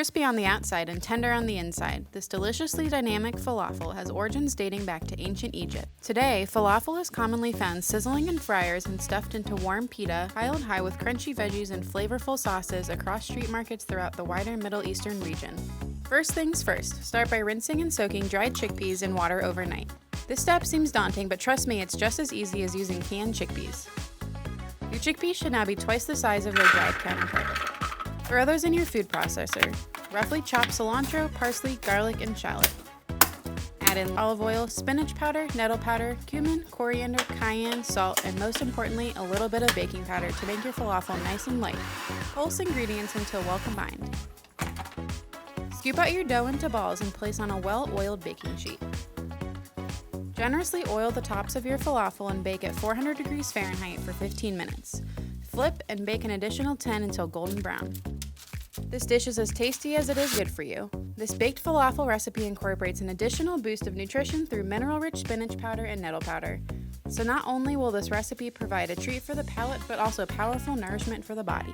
Crispy on the outside and tender on the inside, this deliciously dynamic falafel has origins dating back to ancient Egypt. Today, falafel is commonly found sizzling in fryers and stuffed into warm pita, piled high with crunchy veggies and flavorful sauces across street markets throughout the wider Middle Eastern region. First things first, start by rinsing and soaking dried chickpeas in water overnight. This step seems daunting, but trust me, it's just as easy as using canned chickpeas. Your chickpeas should now be twice the size of their dried counterpart. Throw those in your food processor. Roughly chop cilantro, parsley, garlic, and shallot. Add in olive oil, spinach powder, nettle powder, cumin, coriander, cayenne, salt, and most importantly, a little bit of baking powder to make your falafel nice and light. Pulse ingredients until well combined. Scoop out your dough into balls and place on a well-oiled baking sheet. Generously oil the tops of your falafel and bake at 400 degrees Fahrenheit for 15 minutes. Flip and bake an additional 10 until golden brown. This dish is as tasty as it is good for you. This baked falafel recipe incorporates an additional boost of nutrition through mineral-rich spinach powder and nettle powder. So not only will this recipe provide a treat for the palate, but also powerful nourishment for the body.